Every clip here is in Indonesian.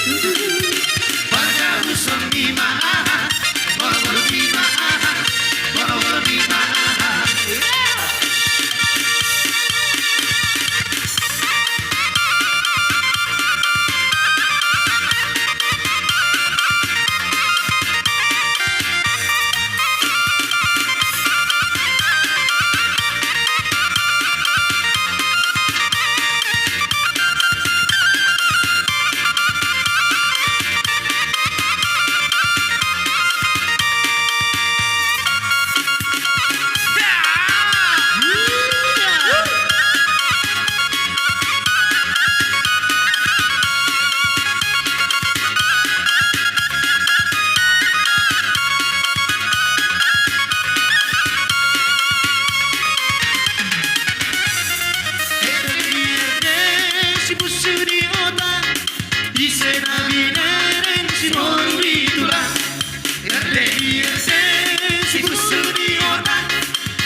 Warga dusun Bima, boro-boro Bima, boro-boro Bima.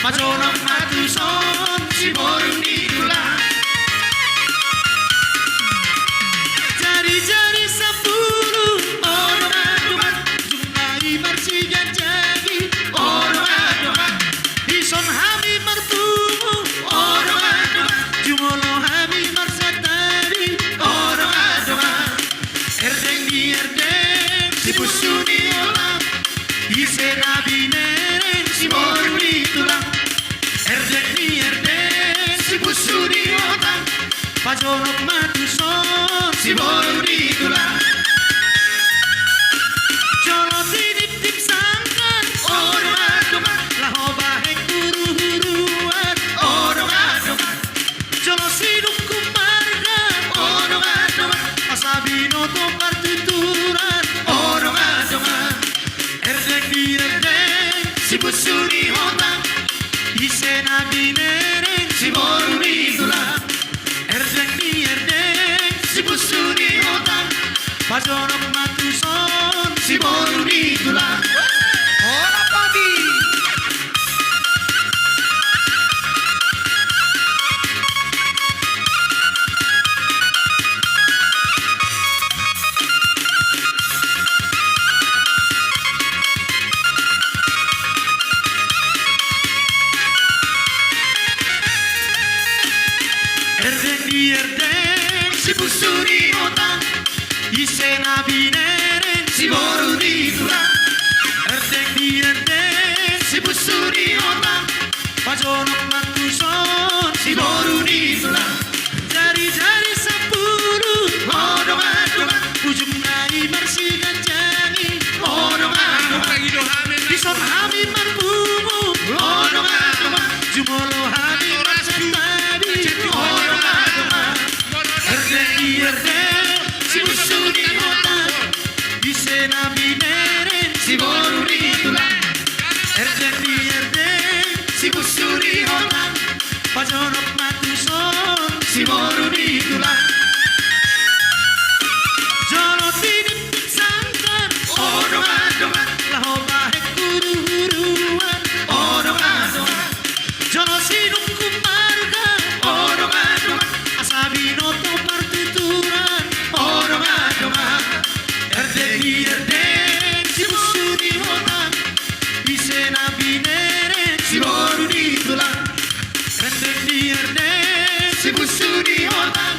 Majonok matuson si borong ditulang. Jari-jari sepuluh orang aduman, jumlahi marsigan jagi orang aduman. Ison hami martumu orang aduman, jumolo hami marsatari orang aduman. Erdeng di erdeng si busu di olam, ise nabi nereng si borong ditulang. Erdek ni erdek si busu di otak, pajonok matuson si borong ditulang. Jolo tinip-tip sangkan orang adoman, laho bahek huru-huruan orang adoman. Jolo siduk kumarga orang adoman, asabino topar tuturan orang adoman. Erdek di erdek si busu di otak, ise nabi nereng si borong ditulang. Erdek ni erdek si busu di otak, pajonok matuson si borong ditulang. Ora pagi. Erdek di erdek si busu di otak, ise nabi nereng si borong ditulang. Erdek di erdek si busu di otak, pajonok matuson si borong ditulang. Jari-jari sepuluh odong adoman, ujung nai marsigan jani odong adoman. Ison hami marbumu odong adoman, jumolo hami marsatari odong adoman. Erdek di erdek si busu di otak, ise nabi nereng si borong ditulang. Erdek di erdek si busu di otak, pajonok matuson si borong ditulang. Jolo tinip sangkan odong adoman, laho bahek huru-huruan odong adoman. Jolo siduk kumarga odong adoman, asabino topar tuturan odong adoman. Erdek di erdek si busu di otak, ise nabi nereng si borong ditulang. Erdek di erdek si busu di otak,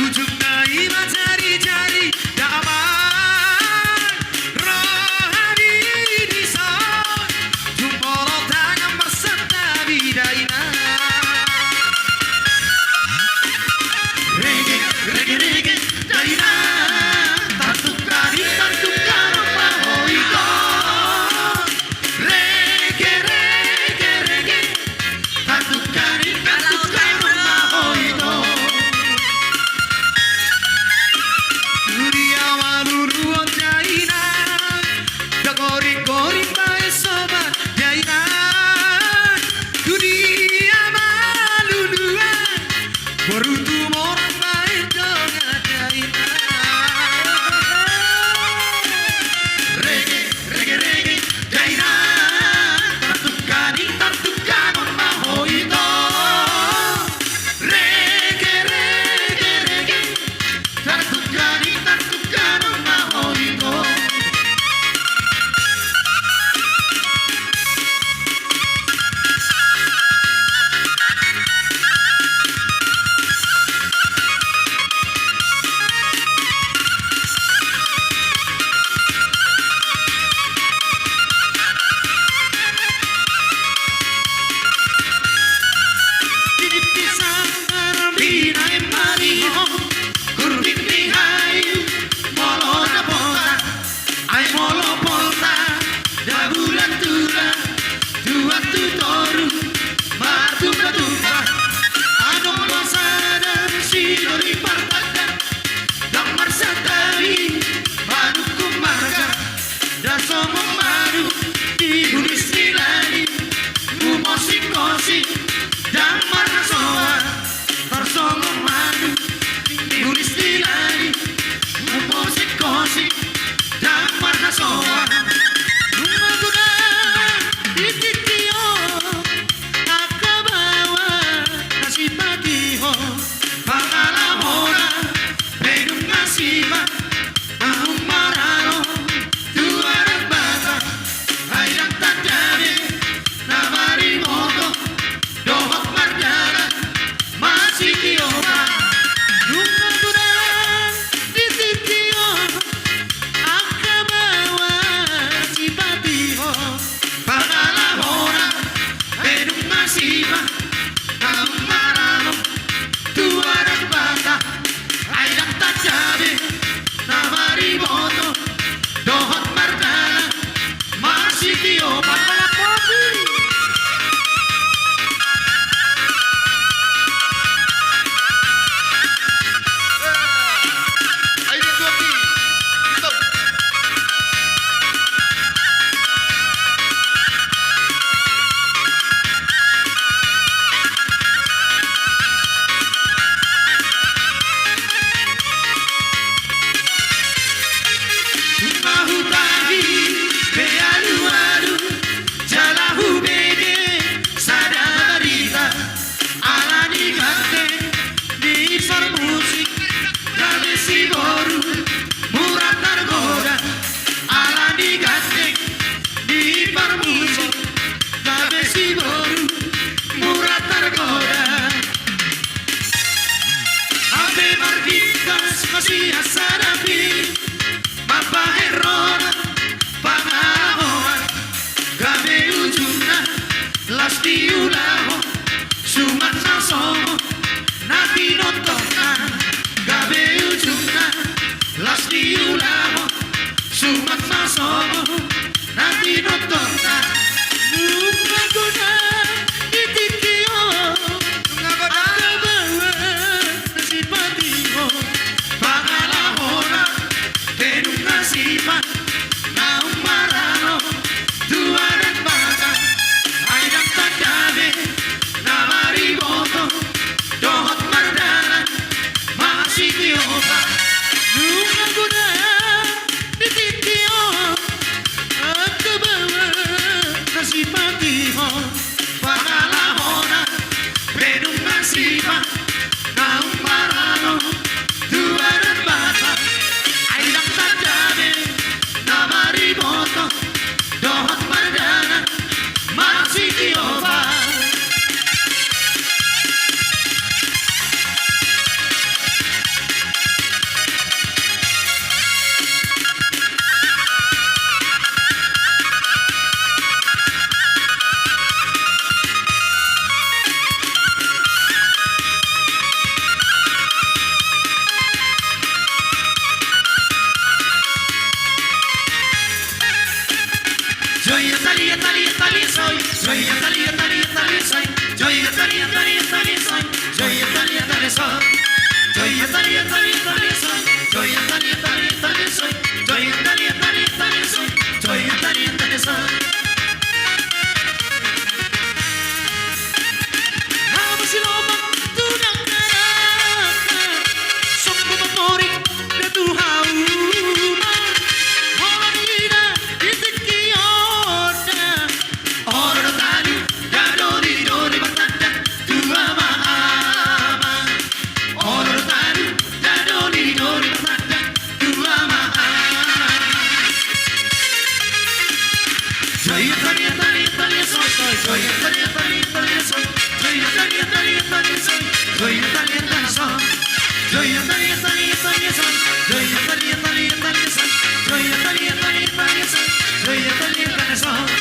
ujung naima cari-cari damai rohani di son tumpolo tangan berserta bidayna reggae reggae reggae dayna tartukari tartukaro mahoiko reggae reggae reggae tartukari tartukaro mahoiko dunia waluru jaina dagori gori pae soba jaina dunia malulua berutu orang pae donga jaina reggae reggae reggae jaina tartukani tartukano mahoito reggae reggae reggae tartukani tartukano mahoito 저희 딸이 딸이서 저희 딸이 딸이 딸이서 저희 딸이 딸이 딸이서 저희 딸이 딸이서